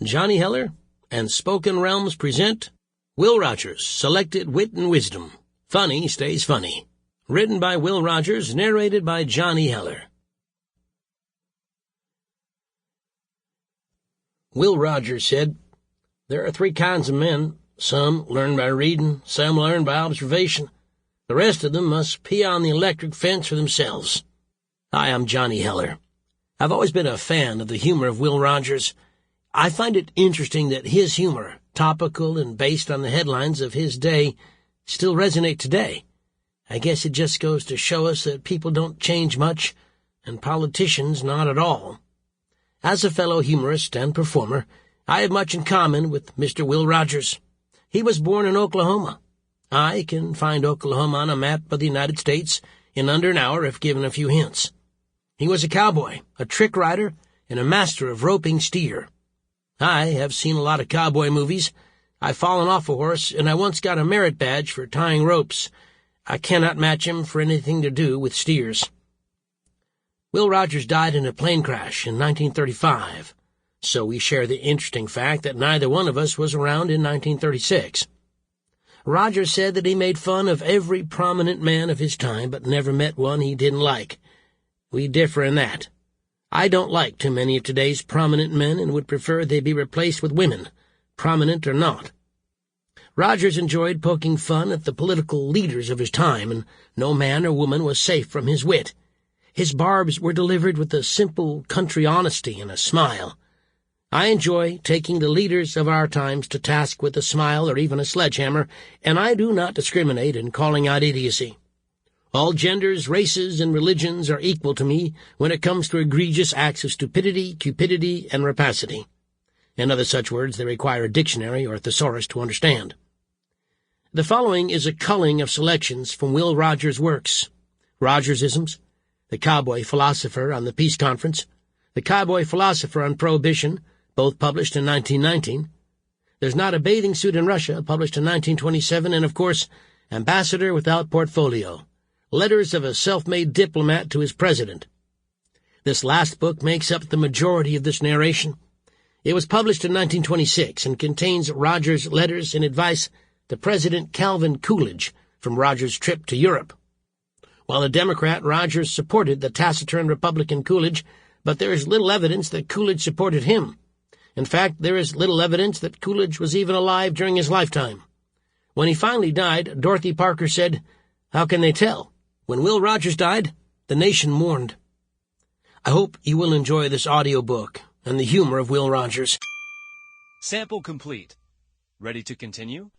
Johnny Heller and Spoken Realms present Will Rogers, Selected Wit and Wisdom. Funny Stays Funny. Written by Will Rogers, narrated by Johnny Heller. Will Rogers said, "There are three kinds of men. Some learn by reading, some learn by observation. The rest of them must pee on the electric fence for themselves." Hi, I'm Johnny Heller. I've always been a fan of the humor of Will Rogers. I find it interesting that his humor, topical and based on the headlines of his day, still resonate today. I guess it just goes to show us that people don't change much, and politicians not at all. As a fellow humorist and performer, I have much in common with Mr. Will Rogers. He was born in Oklahoma. I can find Oklahoma on a map of the United States in under an hour if given a few hints. He was a cowboy, a trick rider, and a master of roping steer. I have seen a lot of cowboy movies. I've fallen off a horse, and I once got a merit badge for tying ropes. I cannot match him for anything to do with steers. Will Rogers died in a plane crash in 1935, so we share the interesting fact that neither one of us was around in 1936. Rogers said that he made fun of every prominent man of his time, but never met one he didn't like. We differ in that. I don't like too many of today's prominent men and would prefer they be replaced with women, prominent or not. Rogers enjoyed poking fun at the political leaders of his time, and no man or woman was safe from his wit. His barbs were delivered with a simple country honesty and a smile. I enjoy taking the leaders of our times to task with a smile or even a sledgehammer, and I do not discriminate in calling out idiocy. All genders, races, and religions are equal to me when it comes to egregious acts of stupidity, cupidity, and rapacity. And other such words that require a dictionary or a thesaurus to understand. The following is a culling of selections from Will Rogers' works: Rogersisms, The Cowboy Philosopher on the Peace Conference, The Cowboy Philosopher on Prohibition, both published in 1919, There's Not a Bathing Suit in Russia, published in 1927, and, of course, Ambassador Without Portfolio, Letters of a Self-Made Diplomat to His President. This last book makes up the majority of this narration. It was published in 1926 and contains Rogers' letters and advice to President Calvin Coolidge from Rogers' trip to Europe. While a Democrat, Rogers supported the taciturn Republican Coolidge, but there is little evidence that Coolidge supported him. In fact, there is little evidence that Coolidge was even alive during his lifetime. When he finally died, Dorothy Parker said, "How can they tell? When Will Rogers died, the nation mourned." I hope you will enjoy this audiobook and the humor of Will Rogers. Sample complete. Ready to continue?